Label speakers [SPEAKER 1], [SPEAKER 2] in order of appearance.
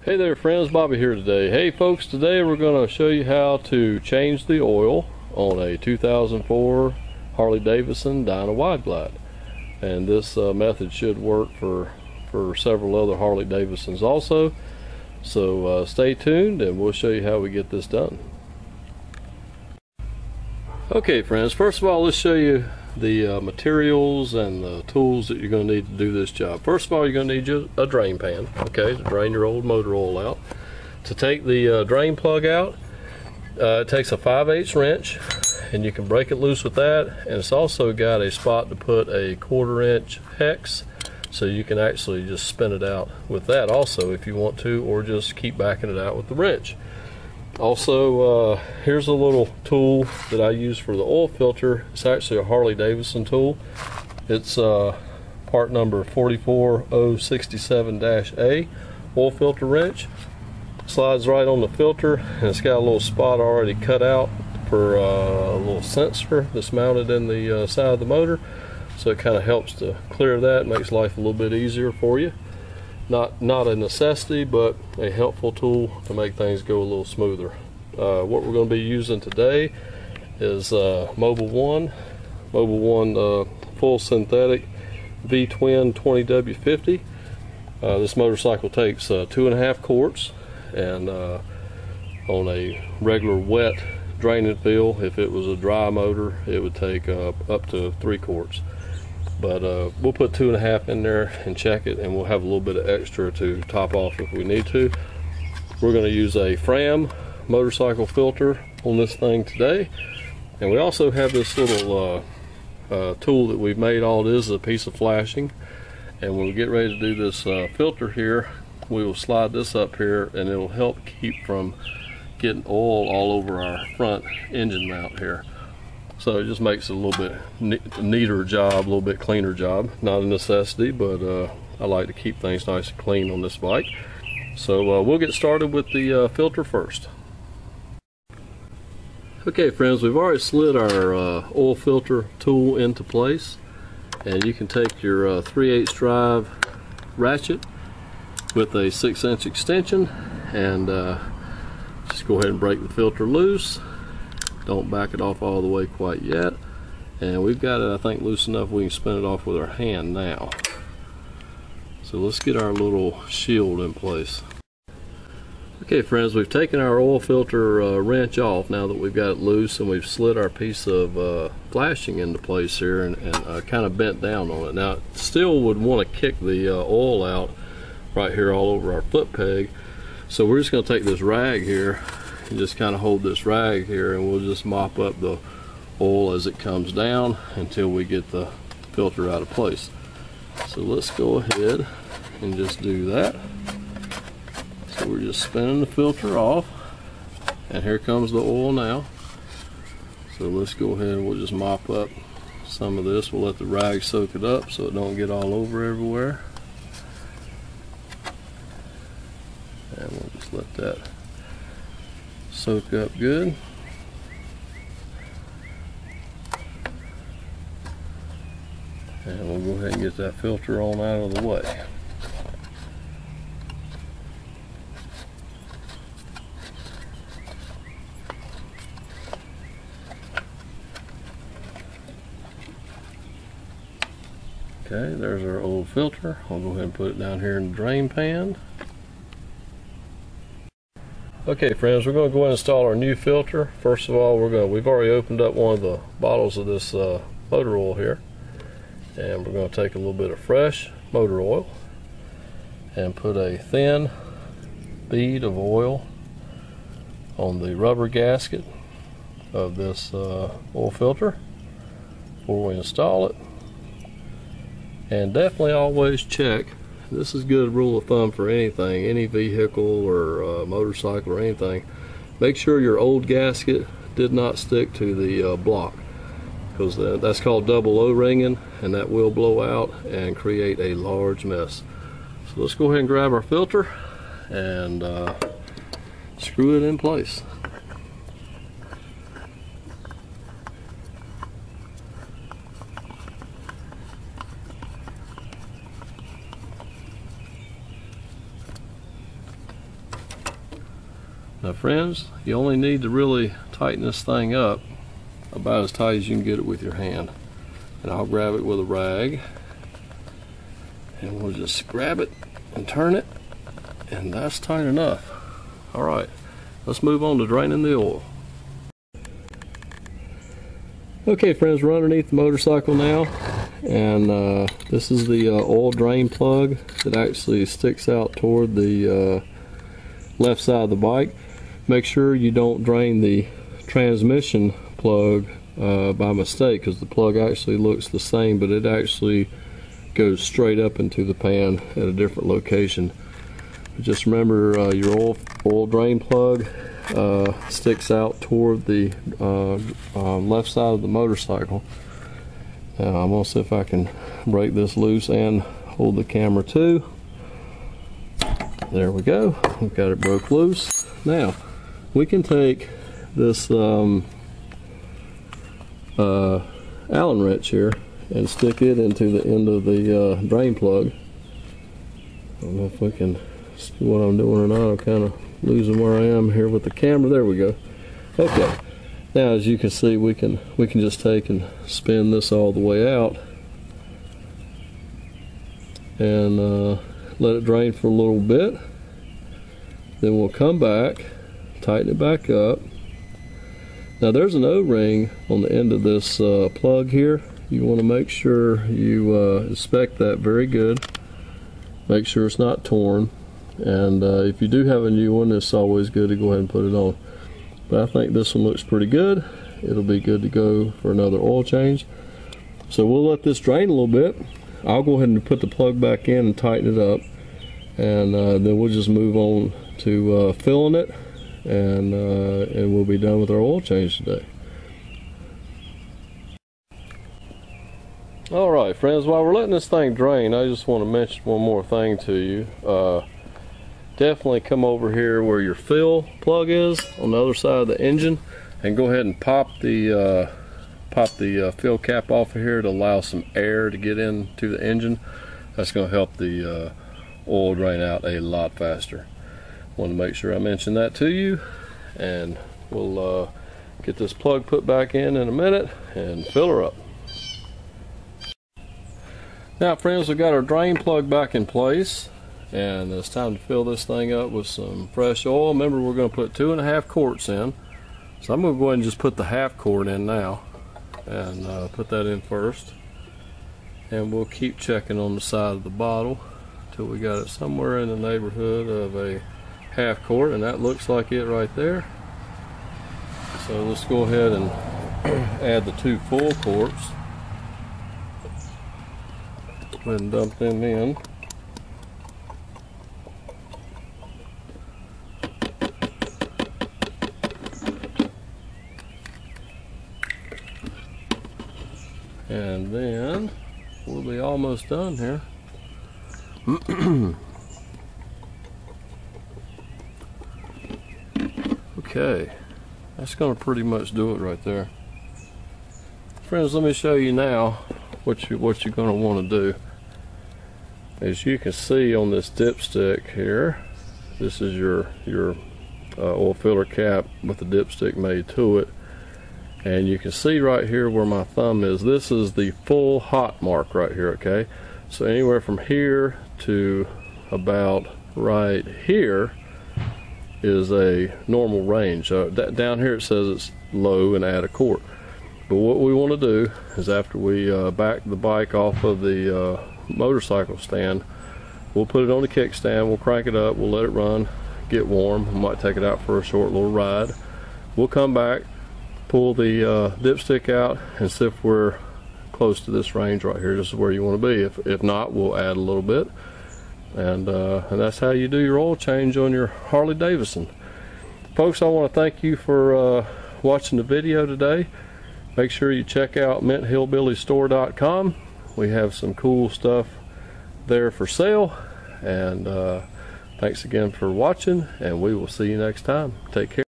[SPEAKER 1] Hey there friends, Bobby here today. Hey folks, today we're going to show you how to change the oil on a 2004 Harley Davidson Dyna Wide Glide. And this method should work for several other Harley Davidsons also. So stay tuned and we'll show you how we get this done. Okay friends, first of all let's show you the materials and the tools that you're going to need to do this job. First of all, you're going to need a drain pan, okay, to drain your old motor oil out. To take the drain plug out, it takes a 5/8 wrench, and you can break it loose with that. And it's also got a spot to put a 1/4 inch hex, so you can actually just spin it out with that also if you want to, or just keep backing it out with the wrench. Also, here's a little tool that I use for the oil filter. It's actually a Harley Davidson tool. It's part number 44067-A oil filter wrench. Slides right on the filter, and it's got a little spot already cut out for a little sensor that's mounted in the side of the motor. So it kind of helps to clear that, makes life a little bit easier for you. Not a necessity, but a helpful tool to make things go a little smoother. What we're going to be using today is Mobil 1 full synthetic V-twin 20W50. This motorcycle takes 2.5 quarts, and on a regular wet draining field, if it was a dry motor, it would take up to 3 quarts. But we'll put 2.5 in there and check it, and we'll have a little bit of extra to top off if we need to. We're going to use a Fram motorcycle filter on this thing today, and we also have this little tool that we've made. All it is a piece of flashing, and when we get ready to do this filter here, we will slide this up here, and it'll help keep from getting oil all over our front engine mount here. So it just makes it a little bit neater job, a little bit cleaner job. Not a necessity, but I like to keep things nice and clean on this bike. So we'll get started with the filter first. Okay friends, we've already slid our oil filter tool into place. And you can take your 3/8 drive ratchet with a 6-inch extension and just go ahead and break the filter loose. Don't back it off all the way quite yet, and we've got it I think loose enough we can spin it off with our hand now. So let's get our little shield in place. Okay friends, we've taken our oil filter wrench off now that we've got it loose, and we've slid our piece of flashing into place here and kind of bent down on it. Now still would want to kick the oil out right here all over our foot peg, so we're just going to take this rag here and just kind of hold this rag here, and we'll just mop up the oil as it comes down until we get the filter out of place. So let's go ahead and just do that. So we're just spinning the filter off, and here comes the oil now. So let's go ahead and we'll just mop up some of this. We'll let the rag soak it up so it don't get all over everywhere, and we'll just let that soak up good. And we'll go ahead and get that filter on out of the way. Okay, there's our old filter. I'll go ahead and put it down here in the drain pan. Okay friends, we're going to go ahead and install our new filter. First of all, we've already opened up one of the bottles of this motor oil here, and we're going to take a little bit of fresh motor oil and put a thin bead of oil on the rubber gasket of this oil filter before we install it. And definitely always check. This is a good rule of thumb for anything, any vehicle or motorcycle or anything. Make sure your old gasket did not stick to the block, because that's called double O-ringing, and that will blow out and create a large mess. So let's go ahead and grab our filter and screw it in place. Now friends, you only need to really tighten this thing up about as tight as you can get it with your hand. And I'll grab it with a rag, and we'll just grab it and turn it, and that's tight enough. Alright, let's move on to draining the oil. Okay friends, we're underneath the motorcycle now, and this is the oil drain plug that actually sticks out toward the left side of the bike. Make sure you don't drain the transmission plug by mistake, because the plug actually looks the same, but it actually goes straight up into the pan at a different location. But just remember, your oil drain plug sticks out toward the left side of the motorcycle. Now I'm going to see if I can break this loose and hold the camera too. There we go, we've got it broke loose. Now we can take this Allen wrench here and stick it into the end of the drain plug. I don't know if we can see what I'm doing or not. I'm kind of losing where I am here with the camera. There we go. Okay, now as you can see, we can just take and spin this all the way out and let it drain for a little bit. Then we'll come back, tighten it back up. Now there's an O-ring on the end of this plug here. You want to make sure you inspect that very good. Make sure it's not torn. And if you do have a new one, it's always good to go ahead and put it on. But I think this one looks pretty good. It'll be good to go for another oil change. So we'll let this drain a little bit. I'll go ahead and put the plug back in and tighten it up. And then we'll just move on to filling it, and we'll be done with our oil change today. Alright friends, while we're letting this thing drain, I just want to mention one more thing to you. Definitely come over here where your fill plug is on the other side of the engine, and go ahead and pop the fill cap off of here to allow some air to get into the engine. That's going to help the oil drain out a lot faster. Want to make sure I mention that to you, and we'll get this plug put back in a minute and fill her up. Now friends, we've got our drain plug back in place, and it's time to fill this thing up with some fresh oil. Remember, we're going to put 2.5 quarts in, so I'm going to go ahead and just put the half quart in now, and put that in first, and we'll keep checking on the side of the bottle till we got it somewhere in the neighborhood of a half quart, and that looks like it right there. So let's go ahead and add the 2 full quarts. Go ahead and dump them in. And then we'll be almost done here. Okay, that's going to pretty much do it right there. Friends, let me show you now what you're going to want to do. As you can see on this dipstick here, this is your oil filter cap with the dipstick made to it, and you can see right here where my thumb is, this is the full hot mark right here. Okay, so anywhere from here to about right here is a normal range. Down here it says it's low and add a quart. But what we want to do is, after we back the bike off of the motorcycle stand, we'll put it on the kickstand, we'll crank it up, we'll let it run, get warm. We might take it out for a short little ride. We'll come back, pull the dipstick out, and see if we're close to this range right here. This is where you want to be. If not, we'll add a little bit, and that's how you do your oil change on your Harley Davidson. Folks, I want to thank you for watching the video today. Make sure you check out minthillbillystore.com. We have some cool stuff there for sale, and thanks again for watching, and we will see you next time. Take care.